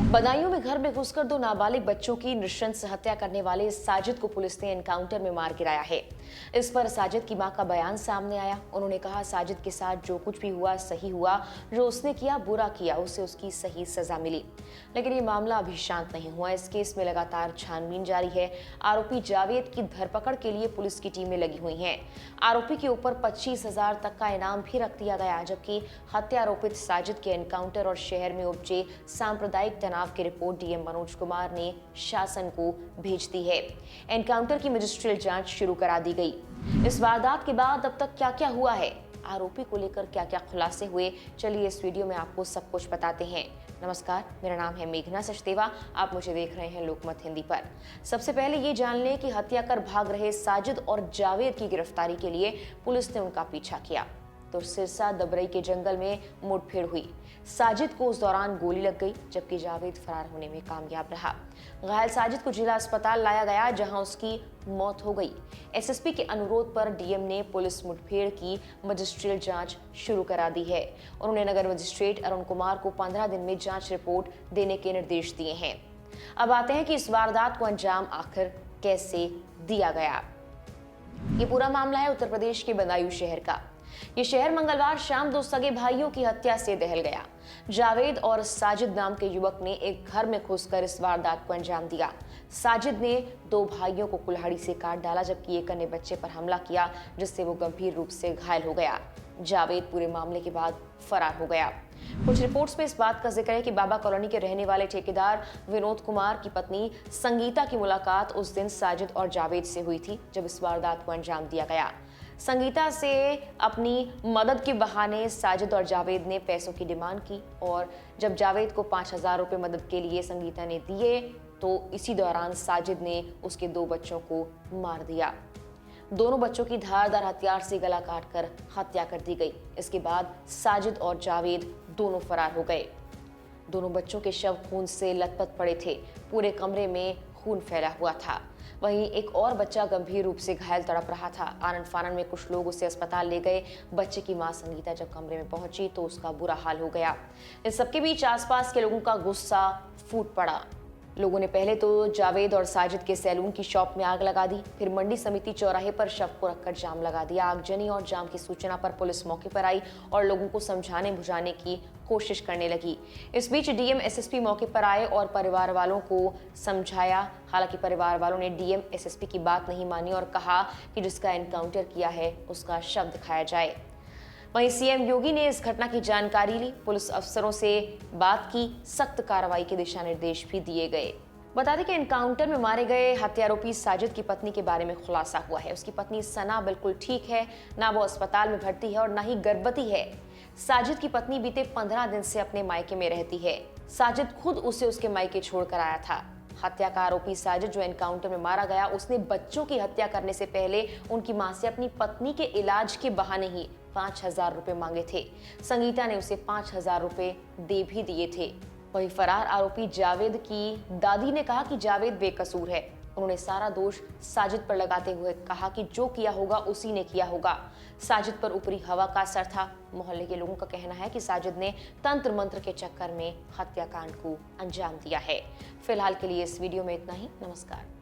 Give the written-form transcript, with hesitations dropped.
बदायूं में घर में घुसकर दो नाबालिग बच्चों की नृशंस हत्या करने वाले साजिद को पुलिस ने एनकाउंटर में मार गिराया है। इस पर साजिद की मां का बयान सामने आया। उन्होंने कहा, साजिद के साथ जो कुछ भी हुआ सही हुआ, जो उसने किया बुरा किया, उसे उसकी सही सजा मिली। लेकिन ये मामला अभी शांत नहीं हुआ। इस केस में लगातार छानबीन जारी है। आरोपी जावेद की धरपकड़ के लिए पुलिस की टीमें लगी हुई हैं। आरोपी के ऊपर 25,000 तक का इनाम भी रख दिया गया, जबकि हत्या आरोपित साजिद के एनकाउंटर और शहर में उपजे सांप्रदायिक तनाव की रिपोर्ट डीएम मनोज कुमार ने शासन को भेज दी है। एनकाउंटर की मजिस्ट्रियल जांच शुरू करा दी गई। इस वारदात के बाद अब तक क्या क्या हुआ है, आरोपी को लेकर क्या क्या खुलासे हुए, चलिए इस वीडियो में आपको सब कुछ बताते हैं। नमस्कार, मेरा नाम है मेघना सचदेवा। आप मुझे देख रहे हैं लोकमत हिंदी पर। सबसे पहले ये जान लें कि हत्या कर भाग रहे साजिद और जावेद की गिरफ्तारी के लिए पुलिस ने उनका पीछा किया तो सिरसा दबरई के जंगल में मुठभेड़ हुई। साजिद को उस दौरान गोली लग गई, जबकि जावेद फरार होने में कामयाब रहा। घायल साजिद को जिला अस्पताल लाया गया, जहां उसकी मौत हो गई। एसएसपी के अनुरोध पर डीएम ने पुलिस मुठभेड़ की मजिस्ट्रियल जांच शुरू करा दी है। उन्होंने नगर मजिस्ट्रेट अरुण कुमार को 15 दिन में जांच रिपोर्ट देने के निर्देश दिए हैं। अब आते हैं कि इस वारदात को अंजाम आखिर कैसे दिया गया। ये पूरा मामला है उत्तर प्रदेश के बदायूं शहर का। ये शहर मंगलवार शाम दो सगे भाइयों की हत्या से दहल गया। जावेद और साजिद नाम के युवक ने एक घर में घुसकर इस वारदात को अंजाम दिया। साजिद ने दो भाइयों को कुल्हाड़ी से काट डाला, जबकि एक अन्य बच्चे पर हमला किया, जिससे वो गंभीर रूप से घायल हो गया। जावेद पूरे मामले के बाद फरार हो गया। कुछ रिपोर्ट्स में इस बात का जिक्र है कि बाबा कॉलोनी के रहने वाले ठेकेदार विनोद कुमार की पत्नी संगीता की मुलाकात उस दिन साजिद और जावेद से हुई थी, जब इस वारदात को अंजाम दिया गया। संगीता से अपनी मदद के बहाने साजिद और जावेद ने पैसों की डिमांड की, और जब जावेद को 5,000 रुपए मदद के लिए संगीता ने दिए तो इसी दौरान साजिद ने उसके दो बच्चों को मार दिया। दोनों बच्चों की धारदार हथियार से गला काटकर हत्या कर दी गई। इसके बाद साजिद और जावेद दोनों फरार हो गए। दोनों बच्चों के शव खून से लथपथ पड़े थे। पूरे कमरे में खून फैला हुआ था। वहीं एक और बच्चा गंभीर रूप से घायल तड़प रहा था। आनन फानन में कुछ लोग उसे अस्पताल ले गए। बच्चे की मां संगीता जब कमरे में पहुंची तो उसका बुरा हाल हो गया। इस सबके बीच आसपास के लोगों का गुस्सा फूट पड़ा। लोगों ने पहले तो जावेद और साजिद के सैलून की शॉप में आग लगा दी, फिर मंडी समिति चौराहे पर शव को रखकर जाम लगा दिया। आगजनी और जाम की सूचना पर पुलिस मौके पर आई और लोगों को समझाने बुझाने की कोशिश करने लगी। इस बीच डीएम एसएसपी मौके पर आए और परिवार वालों को समझाया। हालांकि परिवार वालों ने डीएम एसएसपी की बात नहीं मानी और कहा कि जिसका एनकाउंटर किया है उसका शव दिखाया जाए। वहीं सीएम योगी ने इस घटना की जानकारी ली, पुलिस अफसरों से बात की, सख्त कार्रवाई के दिशा निर्देश भी दिए गए। बता दें कि एनकाउंटर में मारे गए हत्यारोपी साजिद की पत्नी के बारे में खुलासा हुआ है। उसकी पत्नी सना बिल्कुल ठीक है, ना वो अस्पताल में भर्ती है और ना ही गर्भवती है। साजिद की पत्नी बीते 15 दिन से अपने मायके में रहती है। साजिद खुद उसे उसके मायके छोड़कर आया था। हत्या का आरोपी साजिद, जो एनकाउंटर में मारा गया, उसने बच्चों की हत्या करने से पहले उनकी मां से अपनी पत्नी के इलाज के बहाने ही 5,000 रुपए मांगे थे। संगीता ने उसे 5,000 रुपए दे भी दिए थे। वहीं फरार आरोपी जावेद की दादी ने कहा कि जावेद बेकसूर है। उन्होंने सारा दोष साजिद पर लगाते हुए कहा कि जो किया होगा उसी ने किया होगा। साजिद पर ऊपरी हवा का असर था। मोहल्ले के लोगों का कहना है कि साजिद ने तंत्र मंत्र के चक्कर में हत्याकांड को अंजाम दिया है। फिलहाल के लिए इस वीडियो में इतना ही। नमस्कार।